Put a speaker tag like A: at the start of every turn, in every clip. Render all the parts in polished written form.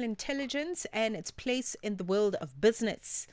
A: intelligence and its place in the world of business.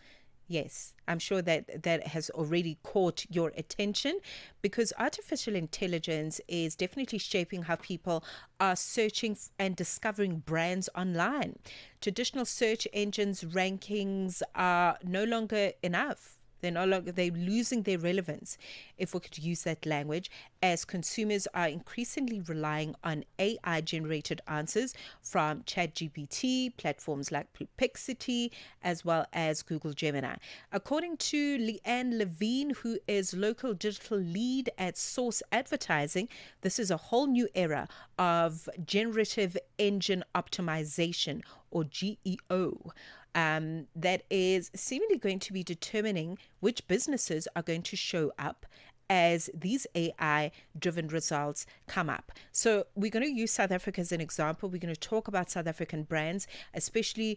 A: Yes, I'm sure that that has already caught your attention because artificial intelligence is definitely shaping how people are searching and discovering brands online. Traditional search engines rankings are no longer enough. They're losing their relevance, if we could use that language, as consumers are increasingly relying on AI generated answers from ChatGPT, platforms like Perplexity, as well as Google Gemini. According to Leanne Levine, who is local digital lead at Source Advertising, this is a whole new era of generative engine optimization, or GEO, that is seemingly going to be determining which businesses are going to show up as these AI driven results come up. So, we're going to use South Africa as an example. We're going to talk about South African brands, especially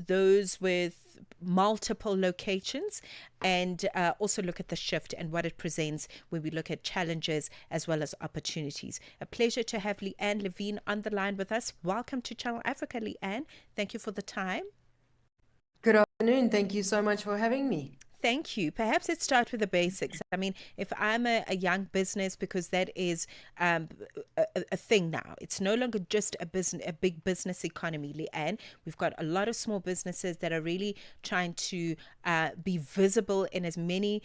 A: those with multiple locations, and also look at the shift and what it presents when we look at challenges as well as opportunities. A pleasure to have Leanne Levine on the line with us. Welcome to Channel Africa, Leanne. Thank you for the time.
B: Good afternoon. Thank you so much for having me.
A: Thank you. Perhaps let's start with the basics. I mean, if I'm a young business, because that is a thing now, it's no longer just a big business economy, Leanne. We've got a lot of small businesses that are really trying to be visible in as many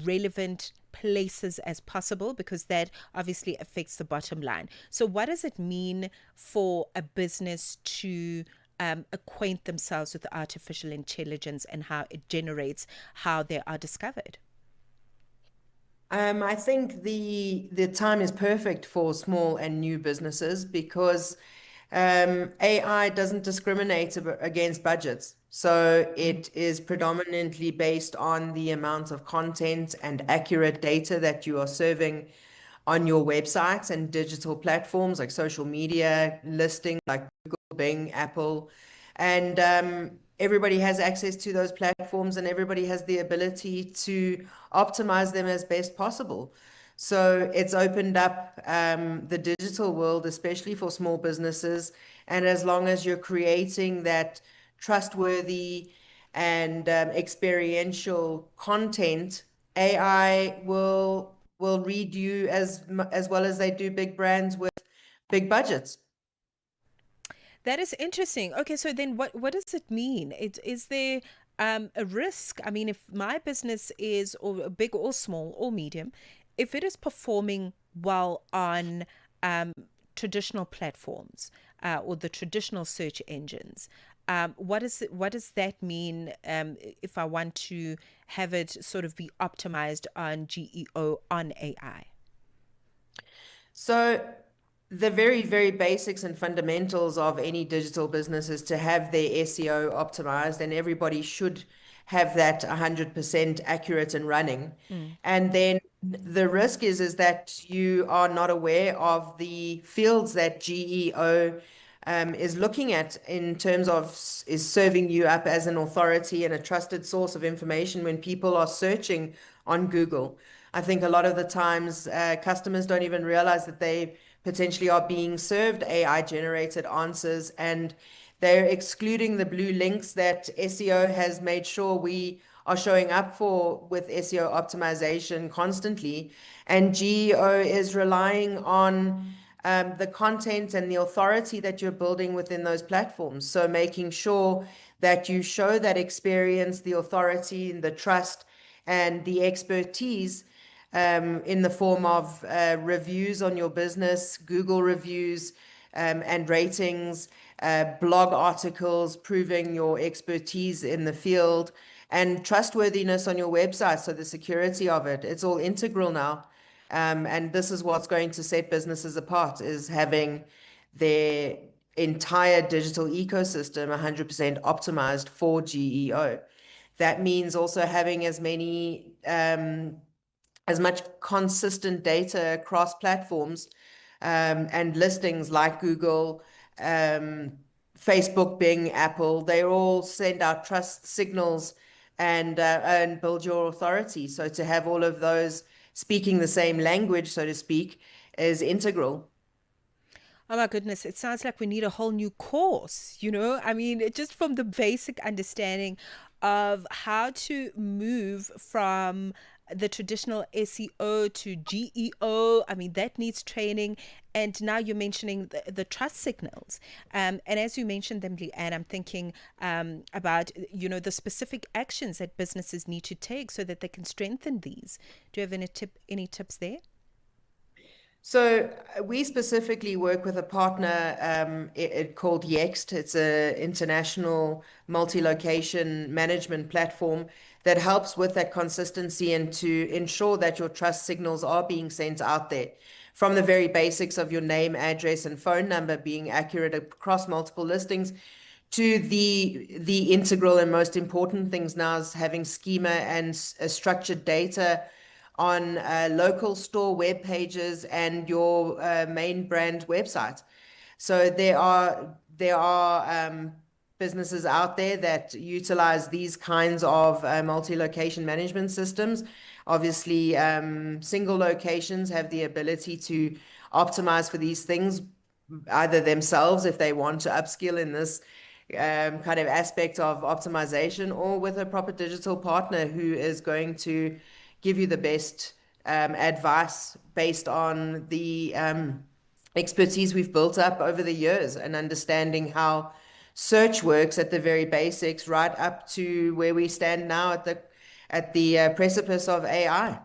A: relevant places as possible, because that obviously affects the bottom line. So, what does it mean for a business to acquaint themselves with artificial intelligence and how it generates how they are discovered?
B: I think the time is perfect for small and new businesses because AI doesn't discriminate against budgets. So it is predominantly based on the amount of content and accurate data that you are serving on your websites and digital platforms like social media, listings like Google, Bing, Apple. And everybody has access to those platforms and everybody has the ability to optimize them as best possible. So it's opened up the digital world, especially for small businesses. And as long as you're creating that trustworthy and experiential content, AI will read you as well as they do big brands with big budgets.
A: That is interesting. Okay, so then what does it mean? Is there a risk? I mean, if my business is or big or small or medium, if it is performing well on traditional platforms or the traditional search engines, what does that mean if I want to have it sort of be optimized on GEO on AI?
B: So the very, very basics and fundamentals of any digital business is to have their SEO optimized, and everybody should have that 100% accurate and running.
A: Mm.
B: And then the risk is that you are not aware of the fields that GEO is looking at in terms of is serving you up as an authority and a trusted source of information when people are searching on Google. I think a lot of the times customers don't even realize that they potentially are being served AI generated answers, and they're excluding the blue links that SEO has made sure we are showing up for with SEO optimization constantly. And GEO is relying on the content and the authority that you're building within those platforms. So making sure that you show that experience, the authority, and the trust and the expertise in the form of reviews on your business, Google reviews, and ratings, blog articles proving your expertise in the field, and trustworthiness on your website. So the security of it, it's all integral now. And this is what's going to set businesses apart, is having their entire digital ecosystem 100% optimized for GEO. That means also having as much consistent data across platforms and listings like Google, Facebook, Bing, Apple. They all send out trust signals and build your authority. So to have all of those speaking the same language, so to speak, is integral.
A: Oh my goodness, it sounds like we need a whole new course, you know? I mean, just from the basic understanding of how to move from the traditional SEO to GEO. I mean, that needs training. And now you're mentioning the trust signals. And as you mentioned them, Leanne, I'm thinking about, you know, the specific actions that businesses need to take so that they can strengthen these. Do you have any tips there?
B: So we specifically work with a partner called Yext. It's an international multi-location management platform that helps with that consistency and to ensure that your trust signals are being sent out there. From the very basics of your name, address, and phone number being accurate across multiple listings, to the integral and most important things now is having schema and structured data on local store web pages and your main brand website. So there are businesses out there that utilize these kinds of multi-location management systems. Obviously, single locations have the ability to optimize for these things either themselves if they want to upskill in this kind of aspect of optimization, or with a proper digital partner who is going to give you the best advice based on the expertise we've built up over the years and understanding how search works at the very basics, right up to where we stand now at the precipice of AI.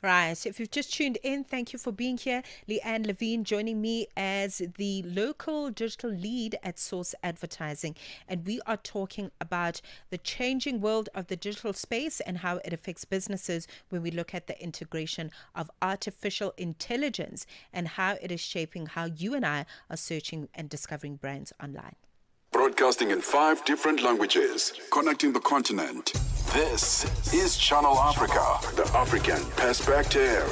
A: Right. So if you've just tuned in, thank you for being here. Leanne Levine joining me as the local digital lead at Source Advertising. And we are talking about the changing world of the digital space and how it affects businesses when we look at the integration of artificial intelligence and how it is shaping how you and I are searching and discovering brands online.
C: Broadcasting in 5 different languages, connecting the continent. This is Channel Africa, the African perspective.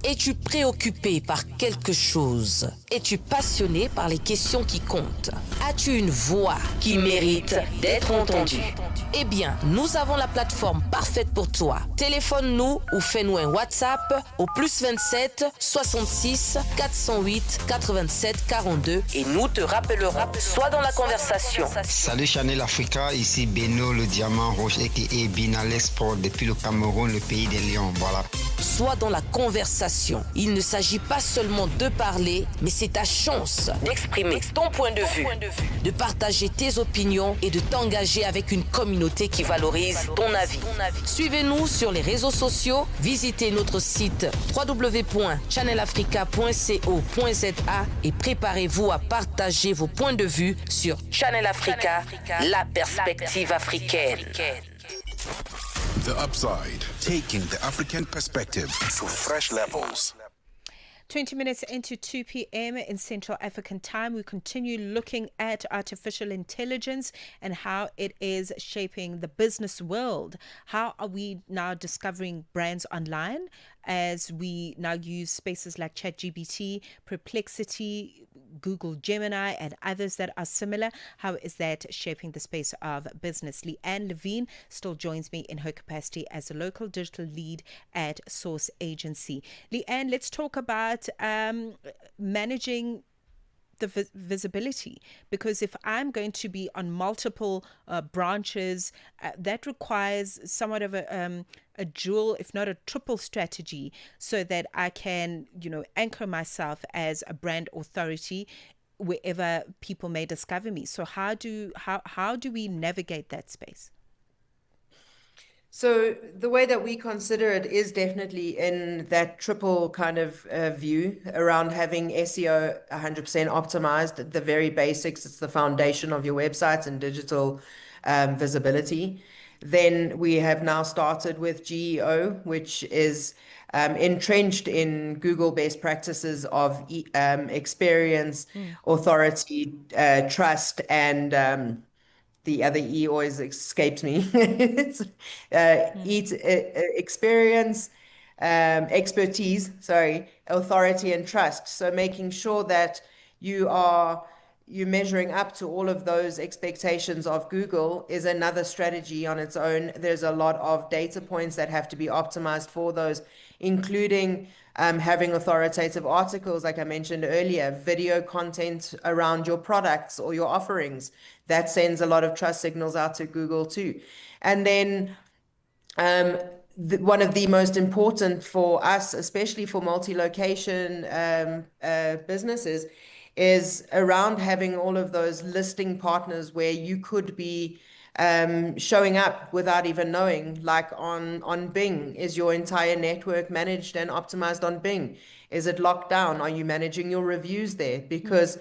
D: Es-tu préoccupé par quelque chose? Es-tu passionné par les questions qui comptent? As-tu une voix qui mérite d'être entendue? Eh bien, nous avons la plateforme parfaite pour toi. Téléphone-nous ou fais-nous un WhatsApp au +27 66 408 87 42 et nous te rappellerons. Sois dans la conversation.
E: Salut Channel Africa, ici Beno le diamant rouge et Bina l'export depuis le Cameroun, le pays des lions. Voilà.
D: Sois dans la conversation. Il ne s'agit pas seulement de parler, mais c'est ta chance d'exprimer ton point de vue, de partager tes opinions et de t'engager avec une communauté qui valorise ton avis. Suivez-nous sur les réseaux sociaux, visitez notre site www.channelafrica.co.za et préparez-vous à partager vos points de vue sur Channel Africa, la perspective africaine.
C: The Upside, taking the African perspective to fresh levels.
A: 20 minutes into 2 p.m. in Central African time, we continue looking at artificial intelligence and how it is shaping the business world. How are we now discovering brands online as we now use spaces like ChatGPT, Perplexity, Google Gemini, and others that are similar? How is that shaping the space of business? Leanne Levine still joins me in her capacity as a local digital lead at Source Agency. Leanne, let's talk about managing the visibility, because if I'm going to be on multiple branches, that requires somewhat of a dual, if not a triple strategy, so that I can, you know, anchor myself as a brand authority wherever people may discover me. So how do we navigate that space?
B: So the way that we consider it is definitely in that triple kind of view around having SEO 100% optimized at the very basics. It's the foundation of your websites and digital visibility. Then we have now started with GEO, which is entrenched in Google best practices of experience, authority, trust, and the other E always escapes me. It's experience, expertise, sorry, authority and trust. So making sure that you are you measuring up to all of those expectations of Google is another strategy on its own. There's a lot of data points that have to be optimized for those, including having authoritative articles, like I mentioned earlier, video content around your products or your offerings. That sends a lot of trust signals out to Google too. And then one of the most important for us, especially for multi-location businesses, is around having all of those listing partners where you could be showing up without even knowing, like on Bing. Is your entire network managed and optimized on Bing? Is it locked down? Are you managing your reviews there? Because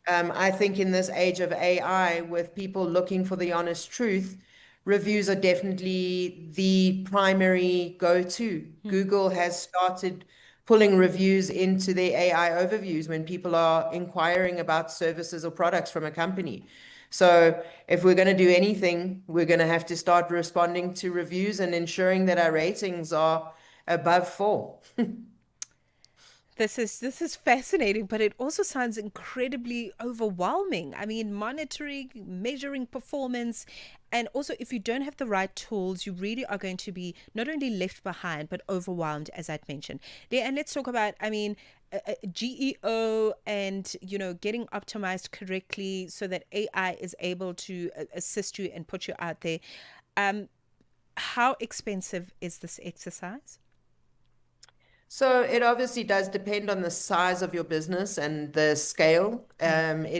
B: I think in this age of AI, with people looking for the honest truth, reviews are definitely the primary go-to. Google has started pulling reviews into their AI overviews when people are inquiring about services or products from a company. So if we're going to do anything, we're going to have to start responding to reviews and ensuring that our ratings are above 4.
A: This is fascinating, but it also sounds incredibly overwhelming. I mean, monitoring, measuring performance, and also if you don't have the right tools, you really are going to be not only left behind, but overwhelmed, as I'd mentioned. And let's talk about, I mean, GEO and, getting optimized correctly so that AI is able to assist you and put you out there. How expensive is this exercise?
B: So it obviously does depend on the size of your business and the scale. It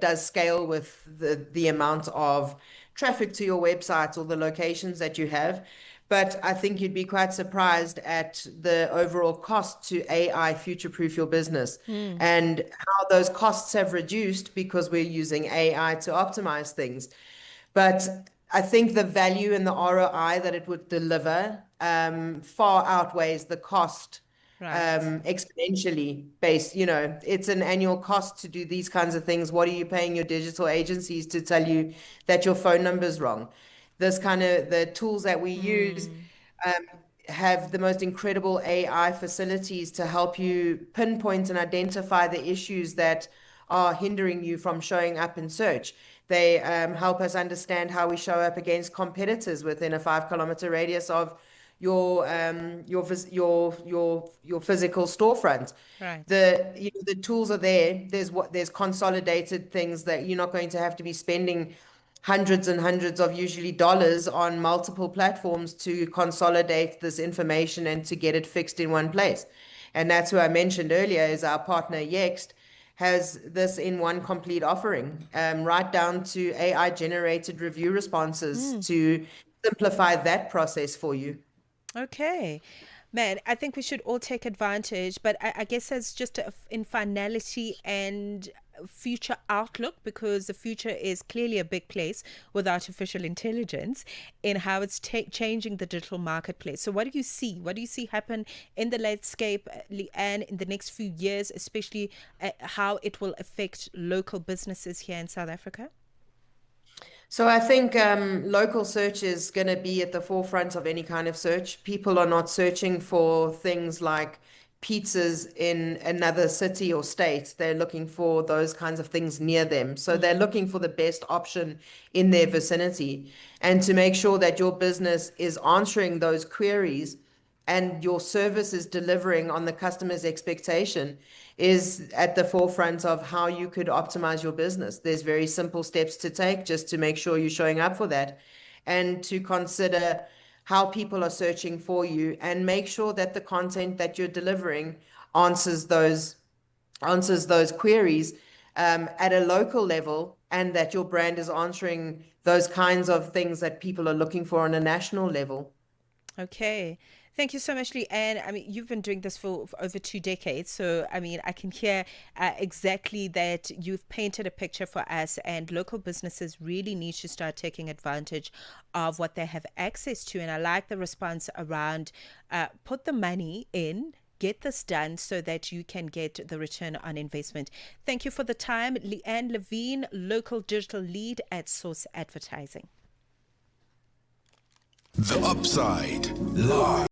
B: does scale with the amount of traffic to your website or the locations that you have. But I think you'd be quite surprised at the overall cost to AI future-proof your business and how those costs have reduced because we're using AI to optimize things. But I think the value and the ROI that it would deliver far outweighs the cost exponentially based. It's an annual cost to do these kinds of things. What are you paying your digital agencies to tell you that your phone number is wrong? The tools that we use have the most incredible AI facilities to help you pinpoint and identify the issues that are hindering you from showing up in search. They help us understand how we show up against competitors within a 5-kilometer radius of your physical storefront.
A: Right.
B: The tools are there. There's consolidated things that you're not going to have to be spending hundreds and hundreds of usually dollars on multiple platforms to consolidate this information and to get it fixed in one place. And that's who I mentioned earlier is our partner Yext has this in one complete offering, right down to AI generated review responses to simplify that process for you.
A: Okay. Man, I think we should all take advantage, but I guess as just in finality and future outlook, because the future is clearly a big place with artificial intelligence in how it's changing the digital marketplace. So what do you see? What do you see happen in the landscape, Leanne, in the next few years, especially how it will affect local businesses here in South Africa?
B: So I think local search is going to be at the forefront of any kind of search. People are not searching for things like pizzas in another city or state. They're looking for those kinds of things near them. So they're looking for the best option in their vicinity. And to make sure that your business is answering those queries and your service is delivering on the customer's expectation is at the forefront of how you could optimize your business. There's very simple steps to take just to make sure you're showing up for that and to consider how people are searching for you and make sure that the content that you're delivering answers those queries at a local level and that your brand is answering those kinds of things that people are looking for on a national level.
A: Okay. Thank you so much, Leanne. I mean, you've been doing this for over 2 decades. So, I mean, I can hear exactly that you've painted a picture for us, and local businesses really need to start taking advantage of what they have access to. And I like the response around put the money in, get this done so that you can get the return on investment. Thank you for the time. Leanne Levine, local digital lead at Source Advertising.
C: The Upside Live.